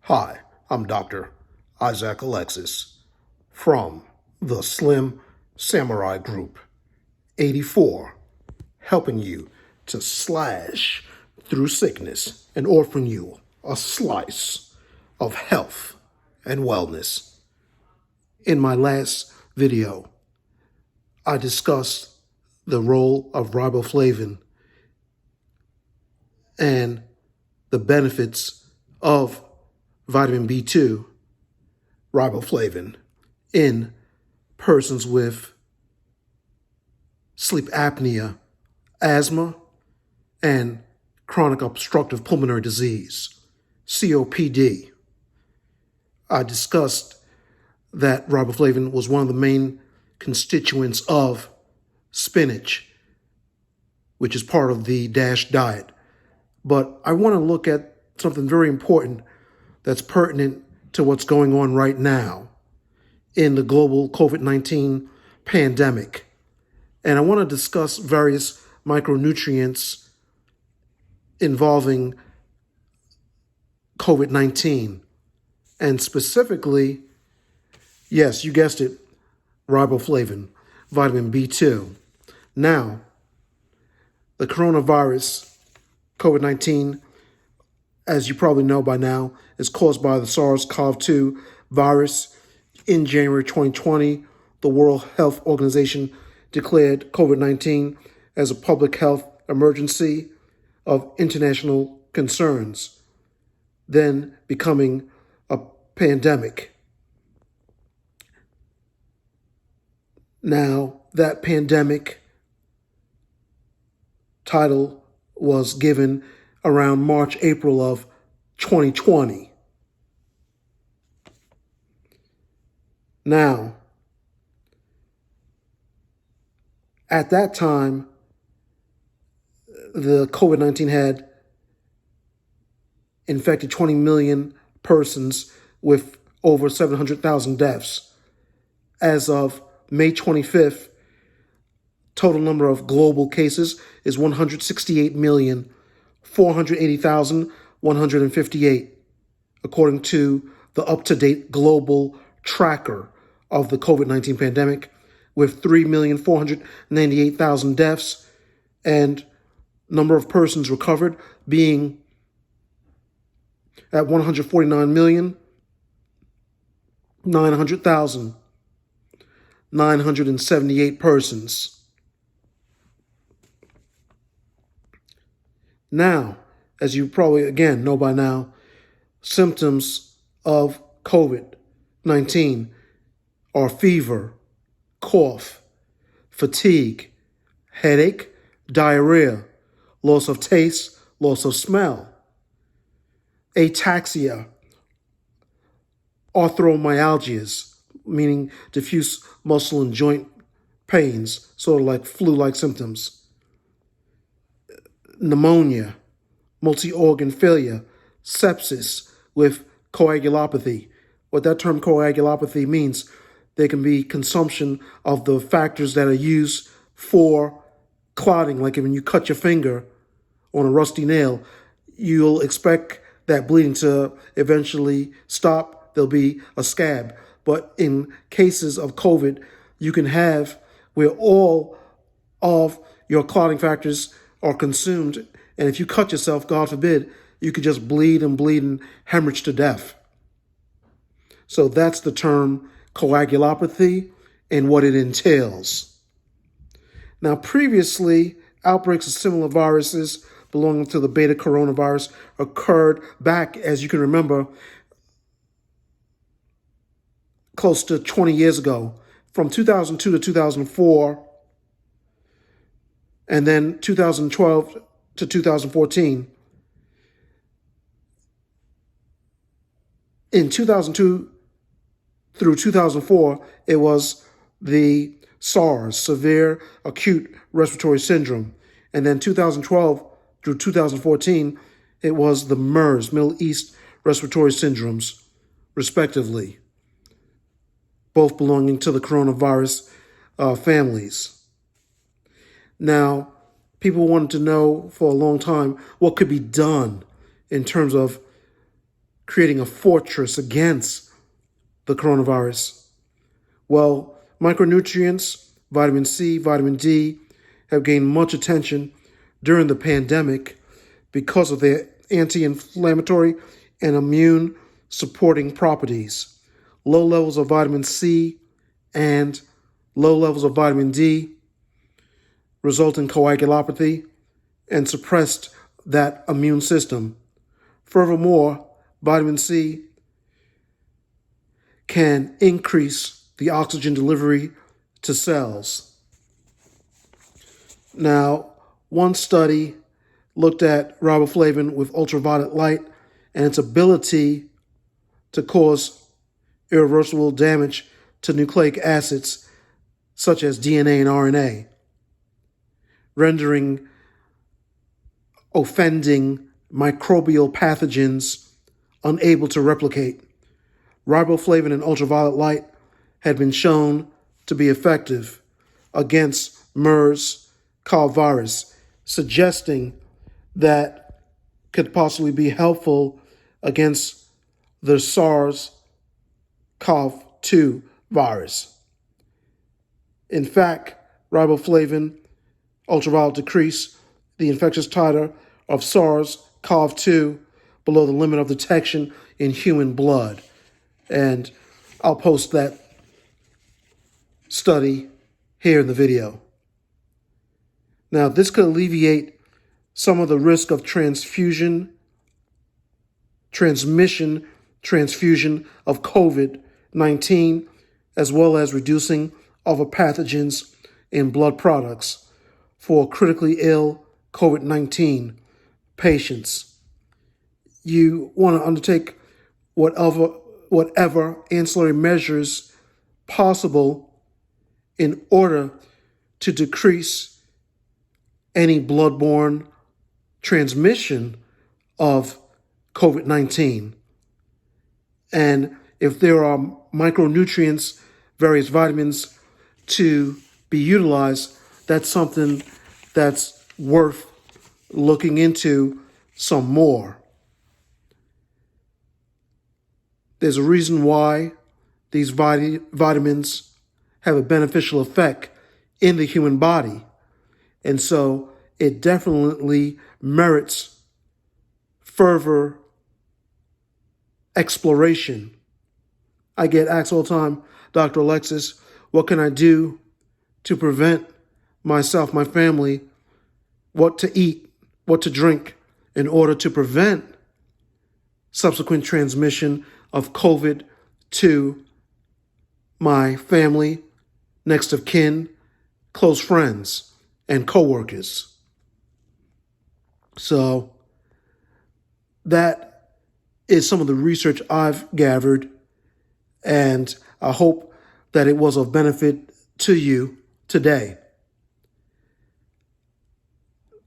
Hi, I'm Dr. Isaac Alexis from the Slim Samurai Group 84, helping you to slash through sickness and offering you a slice of health and wellness. In my last video, I discussed the role of riboflavin and the benefits of vitamin B2, riboflavin, in persons with sleep apnea, asthma, and chronic obstructive pulmonary disease, COPD. I discussed that riboflavin was one of the main constituents of spinach, which is part of the DASH diet. But I want to look at something very important that's pertinent to what's going on right now in the global COVID-19 pandemic. And I want to discuss various micronutrients involving COVID-19. And specifically, yes, you guessed it, riboflavin, vitamin B2. Now, the coronavirus, COVID-19, as you probably know by now, is caused by the SARS-CoV-2 virus. In January 2020, the World Health Organization declared COVID-19 as a public health emergency of international concerns, then becoming a pandemic. Now, that pandemic title was given around March, April of 2020. Now, at that time, the COVID-19 had infected 20 million persons with over 700,000 deaths. As of May 25th, total number of global cases is 168,480,158, according to the up-to-date global tracker of the COVID-19 pandemic, with 3,498,000 deaths and number of persons recovered being at 149,900,978 persons. Now, as you probably again know by now, symptoms of COVID-19 are fever, cough, fatigue, headache, diarrhea, loss of taste, loss of smell, ataxia, arthromyalgias, meaning diffuse muscle and joint pains, sort of like flu-like symptoms, pneumonia, multi-organ failure, sepsis with coagulopathy. What that term coagulopathy means, there can be consumption of the factors that are used for clotting, like when you cut your finger on a rusty nail, you'll expect that bleeding to eventually stop. There'll be a scab. But in cases of COVID, you can have where all of your clotting factors are consumed. And if you cut yourself, God forbid, you could just bleed and hemorrhage to death. So that's the term coagulopathy and what it entails. Now, previously, outbreaks of similar viruses belonging to the beta coronavirus occurred back, as you can remember, close to 20 years ago, from 2002 to 2004, and then 2012 to 2014. In 2002 through 2004, it was the SARS, severe acute respiratory syndrome. And then 2012 through 2014, it was the MERS, Middle East respiratory syndromes, respectively, both belonging to the coronavirus families. Now, people wanted to know for a long time what could be done in terms of creating a fortress against the coronavirus? Well, micronutrients, vitamin C, vitamin D, have gained much attention during the pandemic because of their anti-inflammatory and immune supporting properties. Low levels of vitamin C and low levels of vitamin D result in coagulopathy and suppress that immune system. Furthermore, vitamin C can increase the oxygen delivery to cells. Now, one study looked at riboflavin with ultraviolet light and its ability to cause irreversible damage to nucleic acids such as DNA and RNA, rendering offending microbial pathogens unable to replicate. Riboflavin and ultraviolet light had been shown to be effective against MERS-CoV virus, suggesting that could possibly be helpful against the SARS-CoV-2 virus. In fact, riboflavin ultraviolet decrease the infectious titer of SARS-CoV-2 below the limit of detection in human blood. And I'll post that study here in the video. Now, this could alleviate some of the risk of transfusion of COVID-19, as well as reducing other pathogens in blood products for critically ill COVID-19 patients. You want to undertake whatever ancillary measures possible in order to decrease any bloodborne transmission of COVID-19. And if there are micronutrients, various vitamins to be utilized, that's something that's worth looking into some more. There's a reason why these vitamins have a beneficial effect in the human body. And so it definitely merits further exploration. I get asked all the time, Dr. Alexis, what can I do to prevent myself, my family, what to eat, what to drink in order to prevent subsequent transmission of COVID to my family, next of kin, close friends, and coworkers. So that is some of the research I've gathered, and I hope that it was of benefit to you today.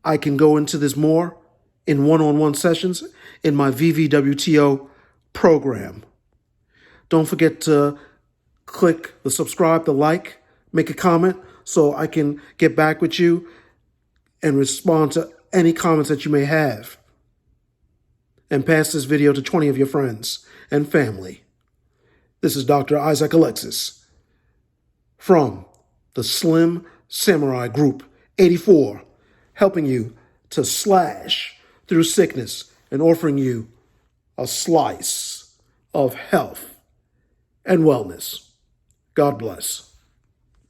I can go into this more in one-on-one sessions in my VVWTO program. Don't forget to click the subscribe, the like, make a comment so I can get back with you and respond to any comments that you may have. And pass this video to 20 of your friends and family. This is Dr. Isaac Alexis from the Slim Samurai Group 84, helping you to slash through sickness and offering you a slice of health and wellness. God bless.